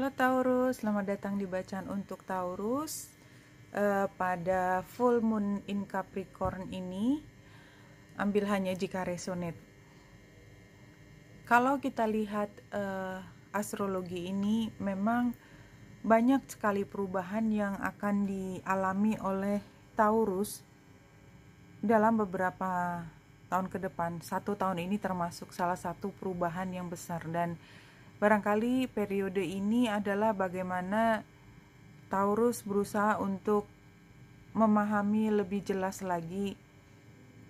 Halo Taurus, selamat datang di bacaan untuk Taurus. Pada full moon in Capricorn ini, ambil hanya jika resonate. Kalau kita lihat astrologi ini, memang banyak sekali perubahan yang akan dialami oleh Taurus dalam beberapa tahun ke depan. 1 tahun ini termasuk salah satu perubahan yang besar, dan barangkali periode ini adalah bagaimana Taurus berusaha untuk memahami lebih jelas lagi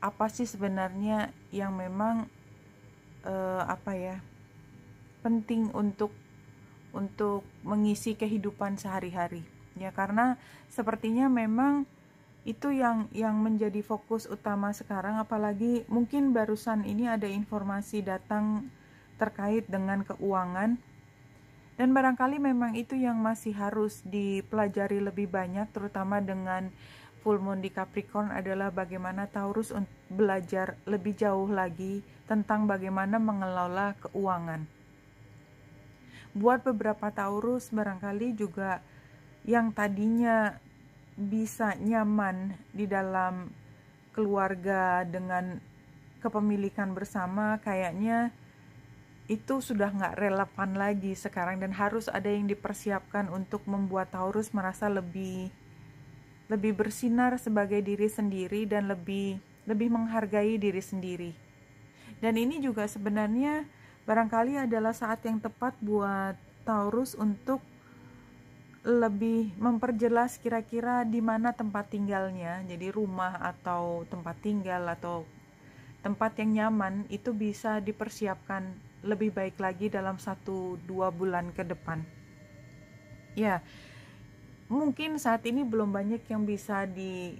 apa sih sebenarnya yang memang penting untuk mengisi kehidupan sehari-hari, ya, karena sepertinya memang itu yang menjadi fokus utama sekarang. Apalagi mungkin barusan ini ada informasi datang terkait dengan keuangan, dan barangkali memang itu yang masih harus dipelajari lebih banyak, terutama dengan full moon di Capricorn, adalah bagaimana Taurus belajar lebih jauh lagi tentang bagaimana mengelola keuangan. Buat beberapa Taurus barangkali juga yang tadinya bisa nyaman di dalam keluarga dengan kepemilikan bersama, kayaknya itu sudah nggak relevan lagi sekarang, dan harus ada yang dipersiapkan untuk membuat Taurus merasa lebih bersinar sebagai diri sendiri dan lebih menghargai diri sendiri. Dan ini juga sebenarnya barangkali adalah saat yang tepat buat Taurus untuk lebih memperjelas kira-kira di mana tempat tinggalnya. Jadi rumah atau tempat tinggal atau tempat yang nyaman itu bisa dipersiapkan lebih baik lagi dalam 1-2 bulan ke depan. Ya, mungkin saat ini belum banyak yang bisa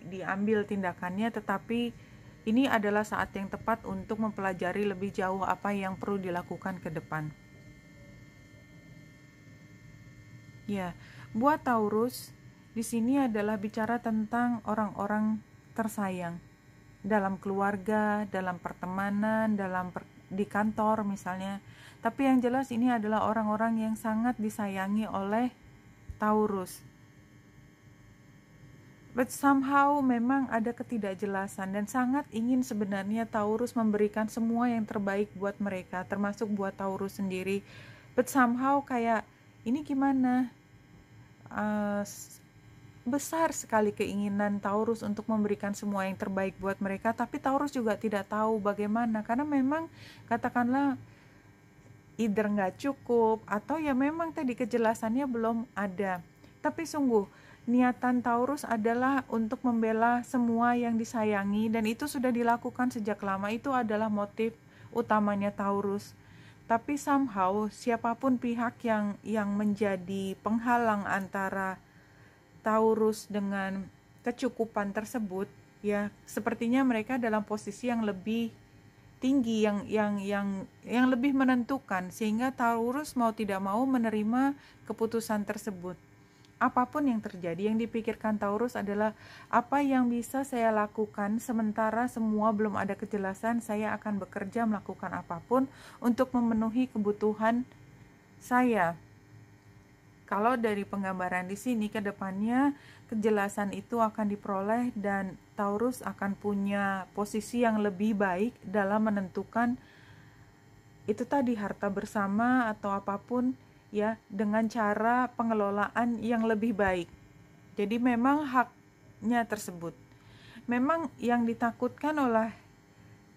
diambil tindakannya, tetapi ini adalah saat yang tepat untuk mempelajari lebih jauh apa yang perlu dilakukan ke depan. Ya, buat Taurus, di sini adalah bicara tentang orang-orang tersayang dalam keluarga, dalam pertemanan, di kantor misalnya. Tapi yang jelas ini adalah orang-orang yang sangat disayangi oleh Taurus. But somehow memang ada ketidakjelasan, dan sangat ingin sebenarnya Taurus memberikan semua yang terbaik buat mereka, termasuk buat Taurus sendiri. But somehow kayak ini gimana? Besar sekali keinginan Taurus untuk memberikan semua yang terbaik buat mereka, tapi Taurus juga tidak tahu bagaimana, karena memang katakanlah either nggak cukup atau ya memang tadi kejelasannya belum ada. Tapi sungguh niatan Taurus adalah untuk membela semua yang disayangi, dan itu sudah dilakukan sejak lama. Itu adalah motif utamanya Taurus. Tapi somehow siapapun pihak yang menjadi penghalang antara Taurus dengan kecukupan tersebut, ya sepertinya mereka dalam posisi yang lebih tinggi, yang lebih menentukan, sehingga Taurus mau tidak mau menerima keputusan tersebut. Apapun yang terjadi, yang dipikirkan Taurus adalah apa yang bisa saya lakukan sementara semua belum ada kejelasan. Saya akan bekerja melakukan apapun untuk memenuhi kebutuhan saya. Kalau dari penggambaran di sini, ke depannya kejelasan itu akan diperoleh, dan Taurus akan punya posisi yang lebih baik dalam menentukan itu tadi, harta bersama atau apapun, ya, dengan cara pengelolaan yang lebih baik. Jadi memang haknya tersebut. Memang yang ditakutkan oleh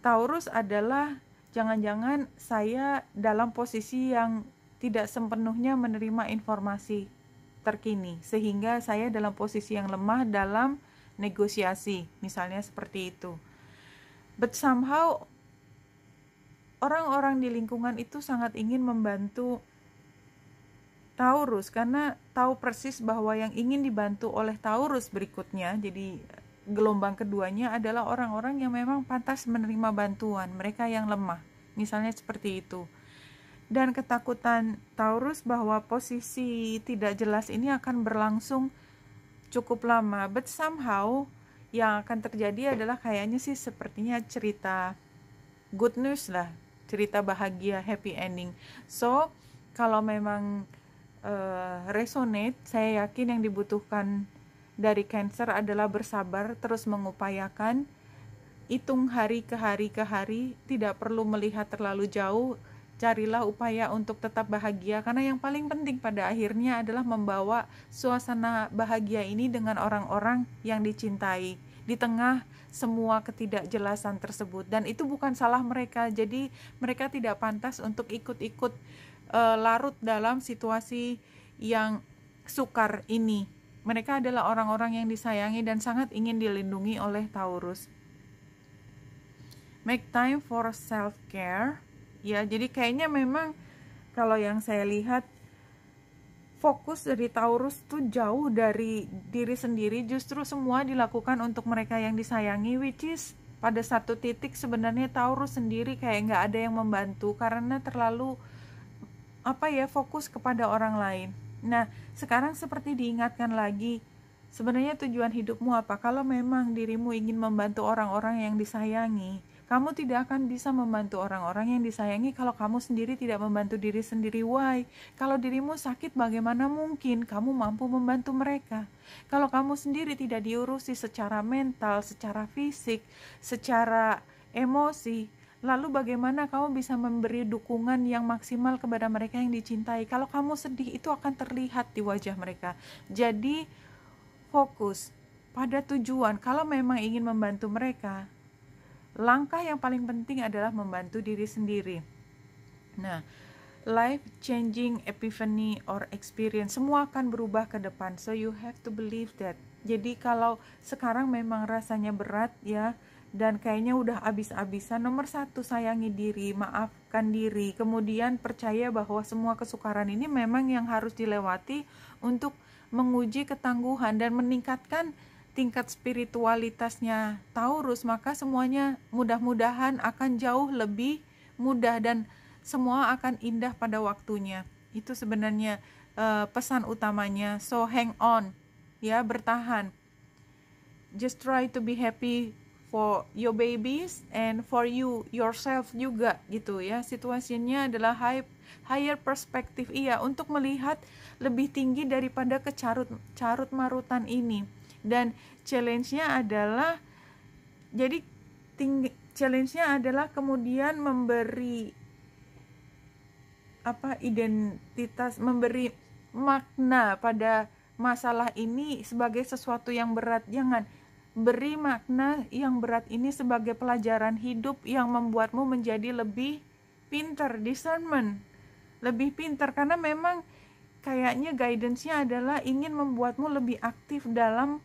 Taurus adalah jangan-jangan saya dalam posisi yang tidak sepenuhnya menerima informasi terkini, sehingga saya dalam posisi yang lemah dalam negosiasi, misalnya seperti itu. But somehow orang-orang di lingkungan itu sangat ingin membantu Taurus, karena tahu persis bahwa yang ingin dibantu oleh Taurus berikutnya, jadi gelombang keduanya, adalah orang-orang yang memang pantas menerima bantuan, mereka yang lemah, misalnya seperti itu. Dan ketakutan Taurus bahwa posisi tidak jelas ini akan berlangsung cukup lama. But somehow yang akan terjadi adalah kayaknya sih sepertinya cerita good news lah, cerita bahagia, happy ending. So kalau memang resonate, saya yakin yang dibutuhkan dari Cancer adalah bersabar, terus mengupayakan, hitung hari ke hari ke hari, tidak perlu melihat terlalu jauh, carilah upaya untuk tetap bahagia, karena yang paling penting pada akhirnya adalah membawa suasana bahagia ini dengan orang-orang yang dicintai di tengah semua ketidakjelasan tersebut. Dan itu bukan salah mereka, jadi mereka tidak pantas untuk ikut-ikut larut dalam situasi yang sukar ini. Mereka adalah orang-orang yang disayangi dan sangat ingin dilindungi oleh Taurus. Make time for self-care. Ya, jadi kayaknya memang kalau yang saya lihat, fokus dari Taurus tuh jauh dari diri sendiri, justru semua dilakukan untuk mereka yang disayangi, which is pada satu titik sebenarnya Taurus sendiri kayak nggak ada yang membantu karena terlalu fokus kepada orang lain. Nah, sekarang seperti diingatkan lagi, sebenarnya tujuan hidupmu apa? Kalau memang dirimu ingin membantu orang-orang yang disayangi, kamu tidak akan bisa membantu orang-orang yang disayangi kalau kamu sendiri tidak membantu diri sendiri. Why? Kalau dirimu sakit, bagaimana mungkin kamu mampu membantu mereka? Kalau kamu sendiri tidak diurusi secara mental, secara fisik, secara emosi, lalu bagaimana kamu bisa memberi dukungan yang maksimal kepada mereka yang dicintai? Kalau kamu sedih, itu akan terlihat di wajah mereka. Jadi fokus pada tujuan. Kalau memang ingin membantu mereka, langkah yang paling penting adalah membantu diri sendiri. Nah, life changing epiphany or experience, semua akan berubah ke depan. So you have to believe that. Jadi kalau sekarang memang rasanya berat ya, dan kayaknya udah abis-abisan, nomor satu, sayangi diri, maafkan diri, kemudian percaya bahwa semua kesukaran ini memang yang harus dilewati untuk menguji ketangguhan dan meningkatkan tingkat spiritualitasnya Taurus. Maka semuanya mudah-mudahan akan jauh lebih mudah dan semua akan indah pada waktunya. Itu sebenarnya pesan utamanya. So hang on ya, bertahan. Just try to be happy for your babies and for you yourself juga gitu ya. Situasinya adalah higher perspective, iya, untuk melihat lebih tinggi daripada carut marutan ini. Dan challenge-nya adalah challenge-nya adalah kemudian memberi identitas, memberi makna pada masalah ini sebagai sesuatu yang berat. Jangan beri makna yang berat ini sebagai pelajaran hidup yang membuatmu menjadi lebih pintar, discernment, lebih pintar, karena memang kayaknya guidance-nya adalah ingin membuatmu lebih aktif dalam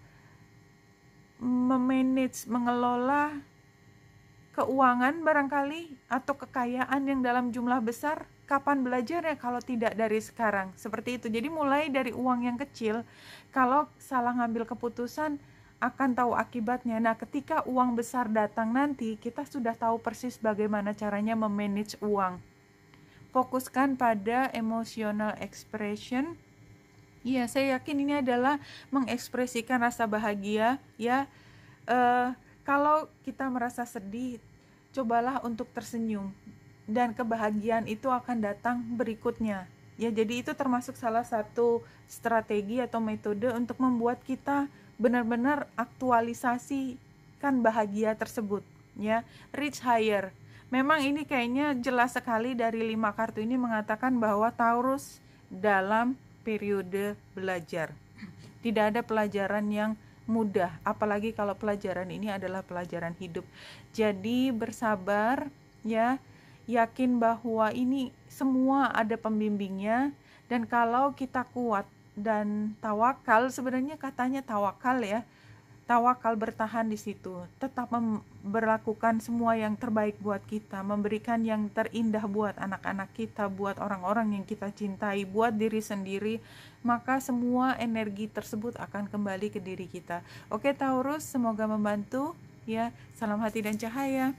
memanage, mengelola keuangan barangkali, atau kekayaan yang dalam jumlah besar. Kapan belajarnya kalau tidak dari sekarang? Seperti itu. Jadi mulai dari uang yang kecil, kalau salah ngambil keputusan akan tahu akibatnya. Nah, ketika uang besar datang nanti, kita sudah tahu persis bagaimana caranya memanage uang. Fokuskan pada emotional expression. Ya, saya yakin ini adalah mengekspresikan rasa bahagia ya. Kalau kita merasa sedih, cobalah untuk tersenyum, dan kebahagiaan itu akan datang berikutnya. Ya, jadi itu termasuk salah satu strategi atau metode untuk membuat kita benar-benar aktualisasikan bahagia tersebut ya. Reach higher. Memang ini kayaknya jelas sekali dari 5 kartu ini mengatakan bahwa Taurus dalam periode belajar. Tidak ada pelajaran yang mudah, apalagi kalau pelajaran ini adalah pelajaran hidup. Jadi bersabar ya, yakin bahwa ini semua ada pembimbingnya, dan kalau kita kuat dan tawakal, sebenarnya katanya tawakal ya, tawakal, bertahan di situ, tetap berlakukan semua yang terbaik buat kita, memberikan yang terindah buat anak-anak kita, buat orang-orang yang kita cintai, buat diri sendiri, maka semua energi tersebut akan kembali ke diri kita. Oke Taurus, semoga membantu ya. Salam hati dan cahaya.